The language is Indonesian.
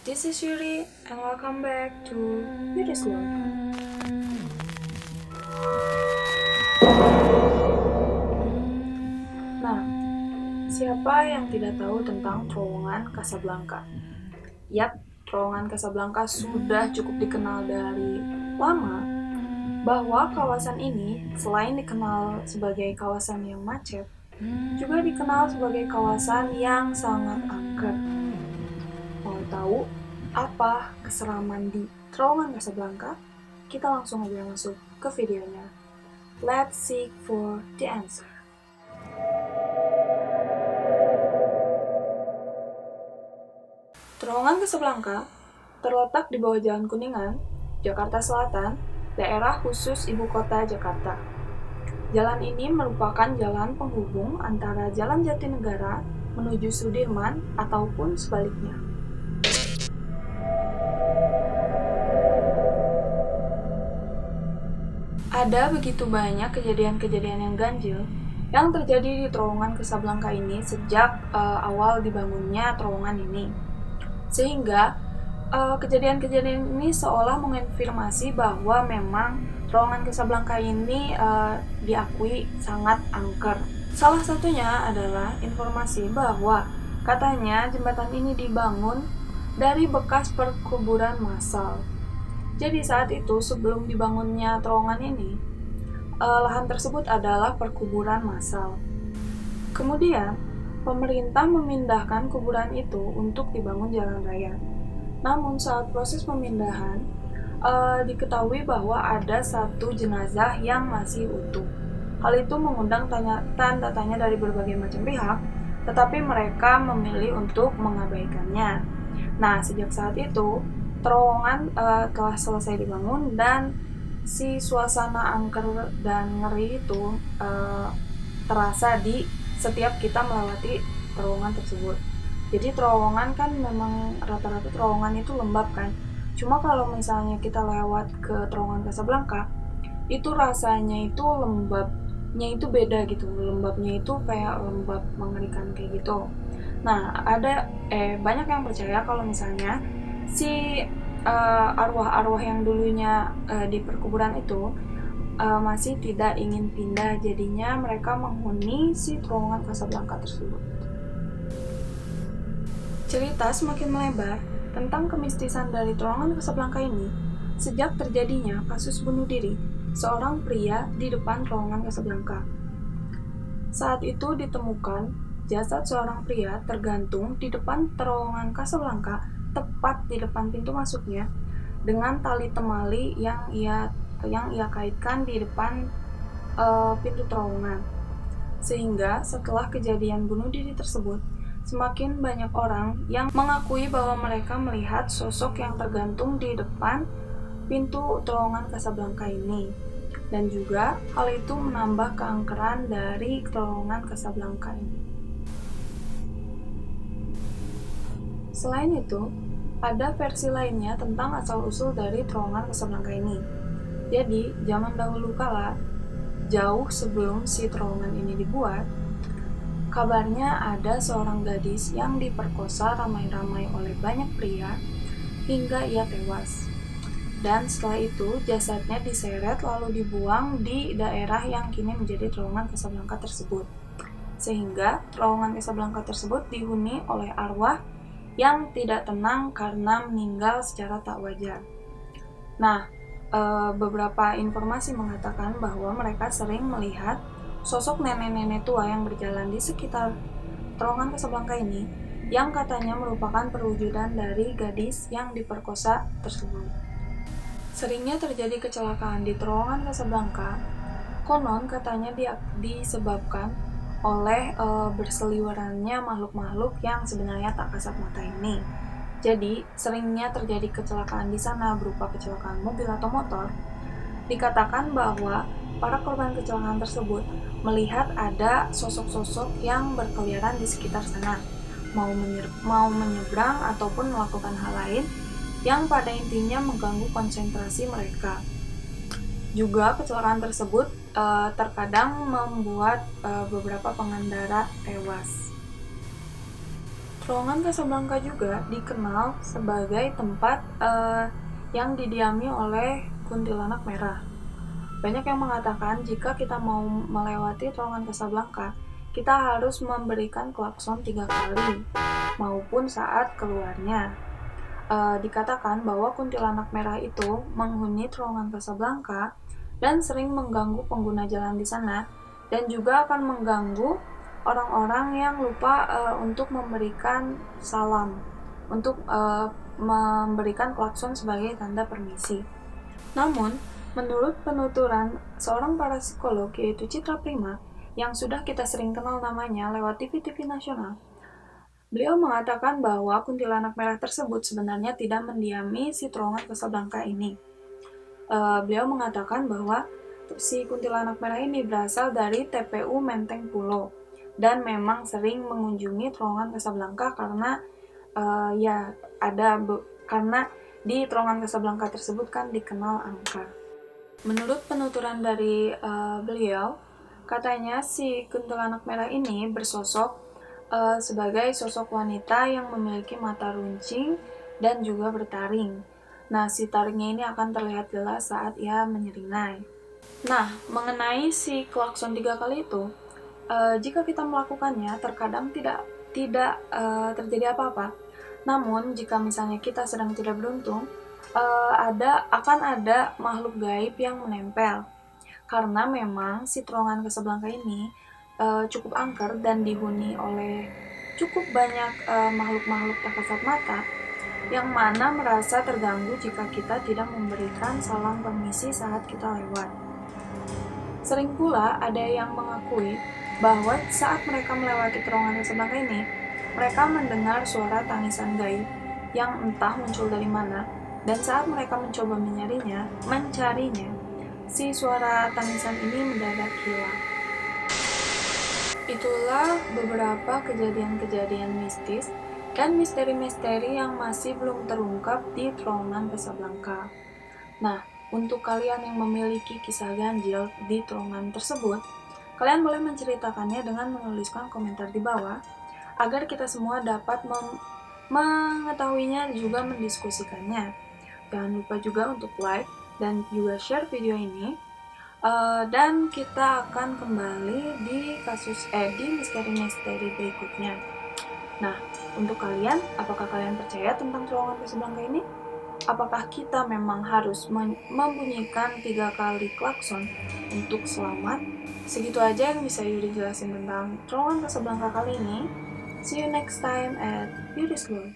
This is Yuri and welcome back to Yuri's World. Nah, siapa yang tidak tahu tentang terowongan Casablanca? Yap, terowongan Casablanca sudah cukup dikenal dari lama bahwa kawasan ini selain dikenal sebagai kawasan yang macet, juga dikenal sebagai kawasan yang sangat angker. Mau tahu apa keseraman di terowongan Casablanca? Kita langsung aja masuk ke videonya. Let's seek for the answer. Terowongan Casablanca terletak di bawah Jalan Kuningan, Jakarta Selatan, daerah khusus Ibu Kota Jakarta. Jalan ini merupakan jalan penghubung antara Jalan Jatinegara menuju Sudirman ataupun sebaliknya. Ada begitu banyak kejadian-kejadian yang ganjil yang terjadi di terowongan Casablanca ini sejak awal dibangunnya terowongan ini. Sehingga kejadian-kejadian ini seolah mengonfirmasi bahwa memang terowongan Casablanca ini diakui sangat angker. Salah satunya adalah informasi bahwa katanya jembatan ini dibangun dari bekas perkuburan massal. Jadi saat itu sebelum dibangunnya terowongan ini, lahan tersebut adalah perkuburan massal. Kemudian, pemerintah memindahkan kuburan itu untuk dibangun jalan raya. Namun saat proses pemindahan, diketahui bahwa ada satu jenazah yang masih utuh. Hal itu mengundang tanda tanya dari berbagai macam pihak, tetapi mereka memilih untuk mengabaikannya. Nah, sejak saat itu, terowongan telah selesai dibangun dan si suasana angker dan ngeri itu terasa di setiap kita melewati terowongan tersebut. Jadi terowongan kan memang rata-rata terowongan itu lembab kan. Cuma kalau misalnya kita lewat ke terowongan Casablanca, itu rasanya itu lembabnya itu beda gitu. Lembabnya itu kayak lembab mengerikan kayak gitu. Nah, ada banyak yang percaya kalau misalnya si arwah-arwah yang dulunya di perkuburan itu masih tidak ingin pindah, jadinya mereka menghuni si terowongan Casablanca tersebut. Cerita semakin melebar tentang kemistisan dari terowongan Casablanca ini sejak terjadinya kasus bunuh diri seorang pria di depan terowongan Casablanca. Saat itu ditemukan jasad seorang pria tergantung di depan terowongan Casablanca, tepat di depan pintu masuknya, dengan tali temali yang ia kaitkan di depan pintu terowongan. Sehingga setelah kejadian bunuh diri tersebut, semakin banyak orang yang mengakui bahwa mereka melihat sosok yang tergantung di depan pintu terowongan Casablanca ini. Dan juga hal itu menambah keangkeran dari terowongan Casablanca ini. Selain itu, ada versi lainnya tentang asal-usul dari terowongan Casablanca ini. Jadi, zaman dahulu kala, jauh sebelum si terowongan ini dibuat, kabarnya ada seorang gadis yang diperkosa ramai-ramai oleh banyak pria hingga ia tewas. Dan setelah itu, jasadnya diseret lalu dibuang di daerah yang kini menjadi terowongan Casablanca tersebut. Sehingga terowongan Casablanca tersebut dihuni oleh arwah yang tidak tenang karena meninggal secara tak wajar. Nah, beberapa informasi mengatakan bahwa mereka sering melihat sosok nenek-nenek tua yang berjalan di sekitar terowongan Casablanca ini yang katanya merupakan perwujudan dari gadis yang diperkosa tersebut. Seringnya terjadi kecelakaan di terowongan Casablanca, konon katanya disebabkan oleh berseliwerannya makhluk-makhluk yang sebenarnya tak kasat mata ini. Jadi, seringnya terjadi kecelakaan di sana berupa kecelakaan mobil atau motor. Dikatakan bahwa para korban kecelakaan tersebut melihat ada sosok-sosok yang berkeliaran di sekitar sana, mau menyeberang ataupun melakukan hal lain yang pada intinya mengganggu konsentrasi mereka. Juga kecelakaan tersebut terkadang membuat beberapa pengendara tewas. Terowongan Casablanca juga dikenal sebagai tempat yang didiami oleh kuntilanak merah. Banyak yang mengatakan jika kita mau melewati terowongan Casablanca, kita harus memberikan klakson 3 kali, maupun saat keluarnya. Dikatakan bahwa kuntilanak merah itu menghuni terowongan Casablanca dan sering mengganggu pengguna jalan di sana, dan juga akan mengganggu orang-orang yang lupa untuk memberikan salam, untuk memberikan klakson sebagai tanda permisi. Namun, menurut penuturan seorang parapsikolog yaitu Citra Prima, yang sudah kita sering kenal namanya lewat TV-TV nasional, beliau mengatakan bahwa kuntilanak merah tersebut sebenarnya tidak mendiami si terowongan Casablanca ini. Beliau mengatakan bahwa si kuntilanak merah ini berasal dari TPU Menteng Pulo dan memang sering mengunjungi terowongan Casablanca karena karena di terowongan Casablanca tersebut kan dikenal angka. Menurut penuturan dari beliau, katanya si kuntilanak merah ini bersosok sebagai sosok wanita yang memiliki mata runcing dan juga bertaring. Nah, si taringnya ini akan terlihat jelas saat ia menyeringai. Nah, mengenai si klakson 3 kali itu, jika kita melakukannya, terkadang tidak terjadi apa-apa. Namun, jika misalnya kita sedang tidak beruntung, akan ada makhluk gaib yang menempel. Karena memang si terowongan Casablanca ini cukup angker dan dihuni oleh cukup banyak makhluk-makhluk tak kasat mata, yang mana merasa terganggu jika kita tidak memberikan salam permisi saat kita lewat. Sering pula ada yang mengakui bahwa saat mereka melewati terowongan Casablanca ini, mereka mendengar suara tangisan gaib yang entah muncul dari mana, dan saat mereka mencoba mencarinya, si suara tangisan ini mendadak hilang. Itulah beberapa kejadian-kejadian mistis dan misteri-misteri yang masih belum terungkap di terowongan Casablanca. Nah, untuk kalian yang memiliki kisah ganjil di terowongan tersebut, kalian boleh menceritakannya dengan menuliskan komentar di bawah, agar kita semua dapat mengetahuinya juga mendiskusikannya. Jangan lupa juga untuk like dan juga share video ini. Dan kita akan kembali di misteri-misteri berikutnya. Nah, untuk kalian, apakah kalian percaya tentang terowongan Casablanca ini? Apakah kita memang harus membunyikan 3 kali klakson untuk selamat? Segitu aja yang bisa Yuri jelasin tentang terowongan Casablanca kali ini. See you next time at Yuri's World.